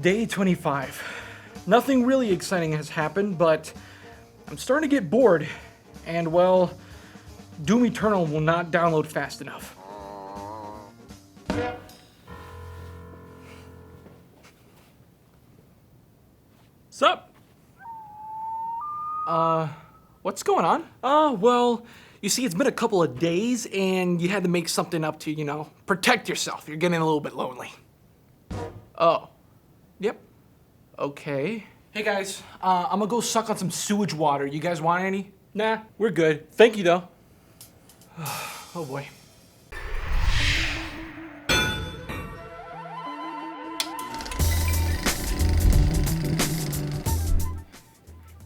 Day 25. Nothing really exciting has happened, but I'm starting to get bored. And well, Doom Eternal will not download fast enough. Sup? What's going on? Well, you see, it's been a couple of days and you had to make something up to, protect yourself. You're getting a little bit lonely. Oh. Yep. Okay. Hey guys, I'm gonna go suck on some sewage water. You guys want any? Nah, we're good. Thank you though. Oh boy.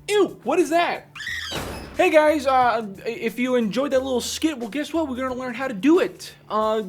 Ew, what is that? Hey guys, if you enjoyed that little skit, well guess what? We're gonna learn how to do it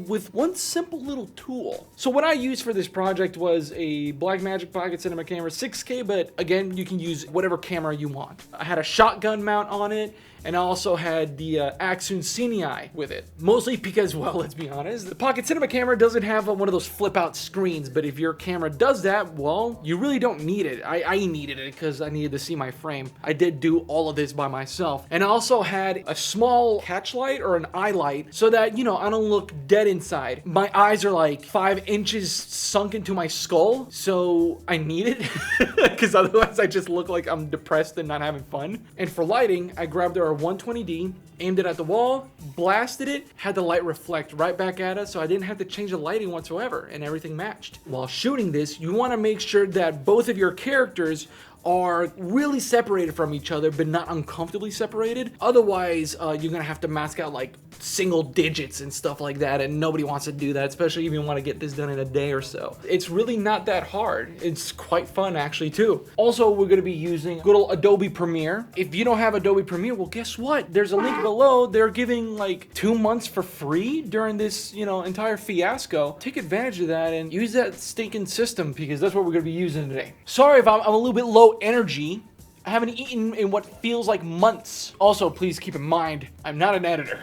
with one simple little tool. So what I used for this project was a Blackmagic Pocket Cinema camera 6K, but again, you can use whatever camera you want. I had a shotgun mount on it, and I also had the SYNCHRONIZE with it. Mostly because, well, let's be honest, the Pocket Cinema camera doesn't have one of those flip out screens, but if your camera does that, well, you really don't need it. I needed it because I needed to see my frame. I did do all of this by myself. And I also had a small catch light or an eye light so that, I don't look dead inside. My eyes are like 5 inches sunk into my skull, so I need it because otherwise I just look like I'm depressed and not having fun. And for lighting, I grabbed our 120D, aimed it at the wall, blasted it, had the light reflect right back at us, so I didn't have to change the lighting whatsoever, and everything matched. While shooting this, you want to make sure that both of your characters are really separated from each other, but not uncomfortably separated. Otherwise, you're gonna have to mask out like single digits and stuff like that, and nobody wants to do that, especially if you want to get this done in a day or so. It's really not that hard. It's quite fun actually too. Also, we're gonna be using good old Adobe Premiere. If you don't have Adobe Premiere, well guess what? There's a link below. They're giving like 2 months for free during this, entire fiasco. Take advantage of that and use that stinking system because that's what we're gonna be using today. Sorry if I'm a little bit low energy. I haven't eaten in what feels like months. Also, please keep in mind, I'm not an editor,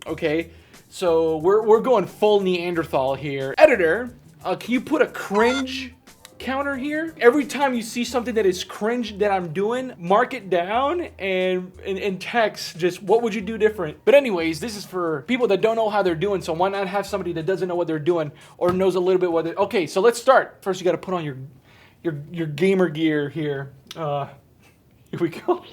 okay? So we're going full Neanderthal here. Editor, can you put a cringe counter here? Every time you see something that is cringe that I'm doing, mark it down and in text, just what would you do different? But anyways, this is for people that don't know how they're doing, so why not have somebody that doesn't know what they're doing or knows a little bit what they're... Okay, so let's start. First, you gotta put on your gamer gear here. Here we go.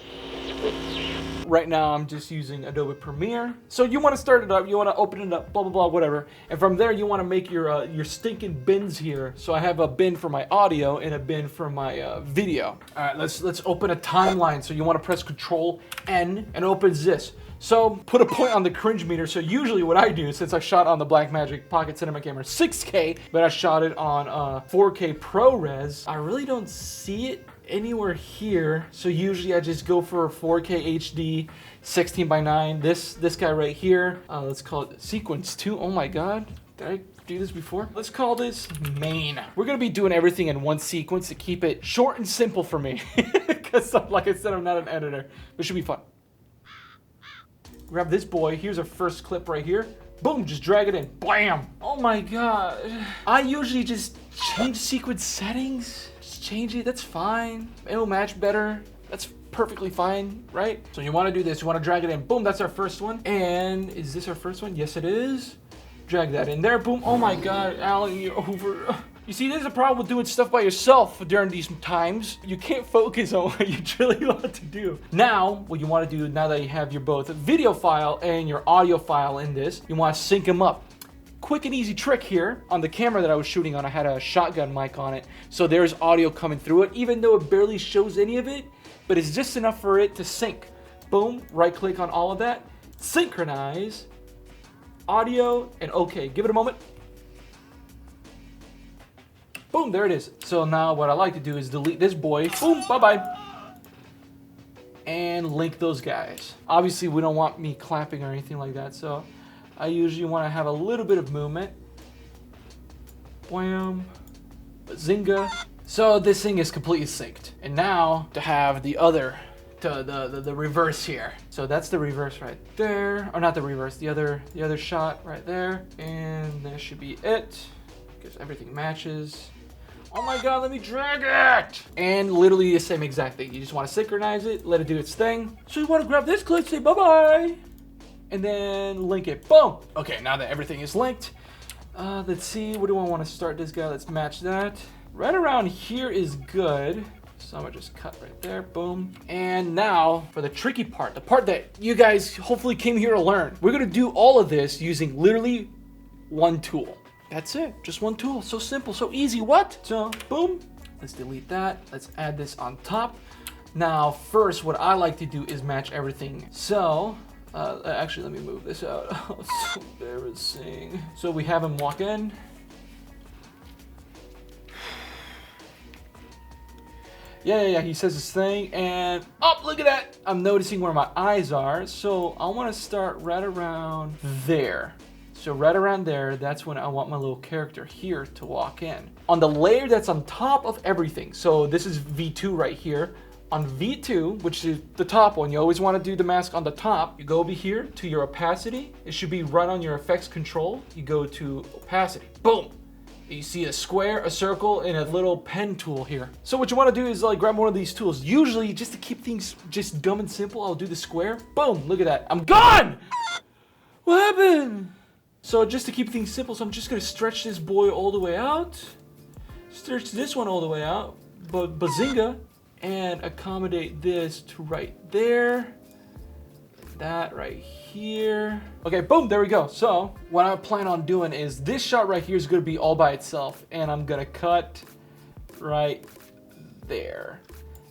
Right now, I'm just using Adobe Premiere. So you want to start it up, you want to open it up, blah, blah, blah, whatever. And from there, you want to make your stinking bins here. So I have a bin for my audio and a bin for my video. All right, let's open a timeline. So you want to press Control N and opens this. So put a point on the cringe meter. So usually what I do, since I shot on the Blackmagic Pocket Cinema camera 6K, but I shot it on 4K ProRes, I really don't see it anywhere here. So usually I just go for a 4K HD 16:9. This guy right here, let's call it Sequence 2. Oh my god, did I do this before? Let's call this main. We're gonna be doing everything in one sequence to keep it short and simple for me because like I said, I'm not an editor, but it should be fun. Grab this boy. Here's our first clip right here. Boom, just drag it in. Blam! Oh my god. I usually just change sequence settings. Just change it, that's fine. It'll match better. That's perfectly fine, right? So you want to do this, you want to drag it in. Boom, that's our first one. And is this our first one? Yes, it is. Drag that in there. Boom. Oh my god, Alan, you're over. You see, there's a problem with doing stuff by yourself during these times. You can't focus on what you really want to do. Now, what you want to do, now that you have your both video file and your audio file in this, you want to sync them up. Quick and easy trick here. On the camera that I was shooting on, I had a shotgun mic on it. So there's audio coming through it, even though it barely shows any of it, but it's just enough for it to sync. Boom, right click on all of that, synchronize, audio, and okay. Give it a moment. Boom, there it is. So now what I like to do is delete this boy. Boom, bye-bye. And link those guys. Obviously, we don't want me clapping or anything like that, so I usually want to have a little bit of movement. Blam. Zinga. So this thing is completely synced. And now to have the other, the reverse here. So that's the reverse right there. Or not the reverse, the other shot right there. And that should be it. Because everything matches. Oh my god, let me drag it! And literally the same exact thing. You just want to synchronize it, let it do its thing. So you want to grab this clip, say bye-bye. And then link it. Boom! Okay, now that everything is linked, let's see, what do I want to start this guy? Let's match that. Right around here is good. So I'm gonna just cut right there, boom. And now for the tricky part, the part that you guys hopefully came here to learn. We're gonna do all of this using literally one tool. That's it, just one tool. So simple, so easy, what? So boom, let's delete that. Let's add this on top. Now first, what I like to do is match everything. So, actually let me move this out. Oh, it's so embarrassing. So we have him walk in. Yeah, he says his thing, and oh, look at that! I'm noticing where my eyes are, so I want to start right around there. So right around there, that's when I want my little character here to walk in. On the layer that's on top of everything, so this is V2 right here. On V2, which is the top one, you always want to do the mask on the top. You go over here to your opacity. It should be right on your effects control. You go to opacity, boom! You see a square, a circle, and a little pen tool here. So what you want to do is like grab one of these tools. Usually, just to keep things just dumb and simple, I'll do the square. Boom, look at that. I'm gone! What happened? So just to keep things simple, so I'm just gonna stretch this boy all the way out. Stretch this one all the way out, but bazinga, and accommodate this to right there. That right here. Okay, boom, there we go. So what I plan on doing is this shot right here is gonna be all by itself, and I'm gonna cut right there.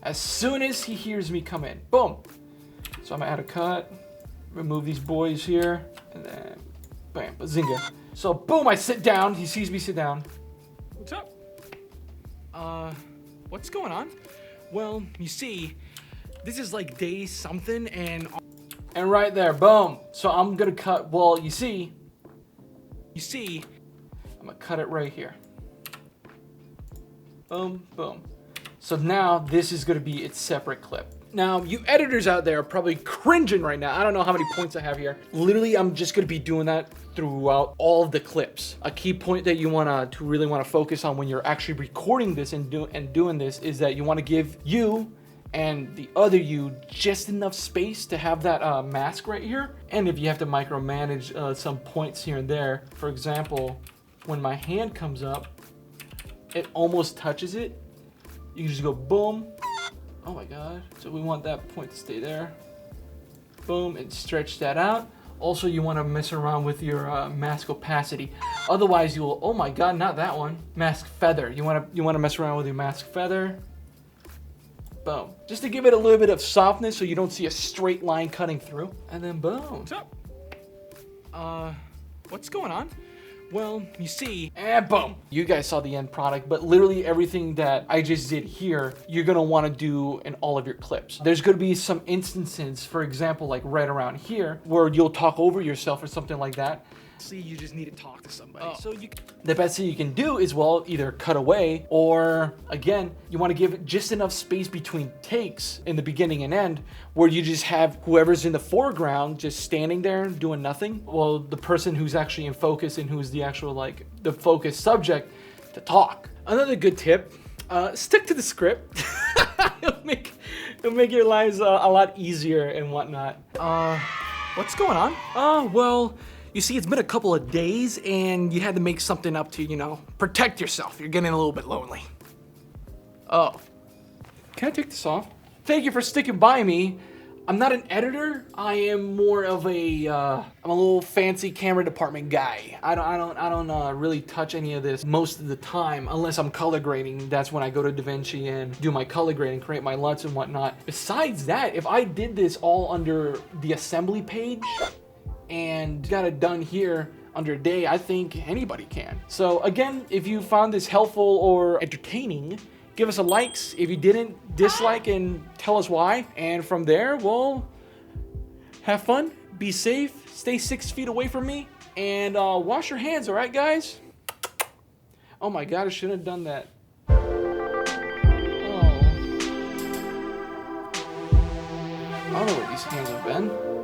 As soon as he hears me come in, boom. So I'm gonna add a cut, remove these boys here, and then bam, bazinga. So boom, I sit down, he sees me sit down. What's up? What's going on? Well, you see, this is like day something, and right there, boom. So I'm gonna cut, well, you see, I'm gonna cut it right here. Boom, boom. So now this is gonna be its separate clip. Now, you editors out there are probably cringing right now. I don't know how many points I have here. Literally, I'm just gonna be doing that throughout all of the clips. A key point that you really wanna focus on when you're actually recording this and doing this is that you wanna give you and the other you just enough space to have that mask right here. And if you have to micromanage some points here and there, for example, when my hand comes up, it almost touches it. You can just go boom. Oh my God. So we want that point to stay there. Boom, and stretch that out. Also, you want to mess around with your mask opacity. Otherwise, you will, oh my God, not that one. Mask feather. You want to mess around with your mask feather. Boom. Just to give it a little bit of softness so you don't see a straight line cutting through. And then boom. What's up? What's going on? Well, you see, and boom. You guys saw the end product, but literally everything that I just did here, you're gonna wanna do in all of your clips. There's gonna be some instances, for example, like right around here, where you'll talk over yourself or something like that. See, you just need to talk to somebody. Oh. So the best thing you can do is, well, either cut away or, again, you want to give it just enough space between takes in the beginning and end where you just have whoever's in the foreground just standing there doing nothing. Well, the person who's actually in focus and who's the actual, like, the focus subject to talk. Another good tip, stick to the script. it'll make your lives a lot easier and whatnot. What's going on? Well, you see, it's been a couple of days and you had to make something up to, you know, protect yourself. You're getting a little bit lonely. Oh. Can I take this off? Thank you for sticking by me. I'm not an editor. I am more of a, I'm a little fancy camera department guy. I don't really touch any of this most of the time unless I'm color grading. That's when I go to DaVinci and do my color grading, create my LUTs and whatnot. Besides that, if I did this all under the assembly page, and got it done here under a day, I think anybody can. So again, if you found this helpful or entertaining, give us a likes. If you didn't, dislike and tell us why. And from there, well, have fun, be safe, stay 6 feet away from me, and wash your hands, all right, guys? Oh my God, I shouldn't have done that. Oh. I don't know where these hands have been.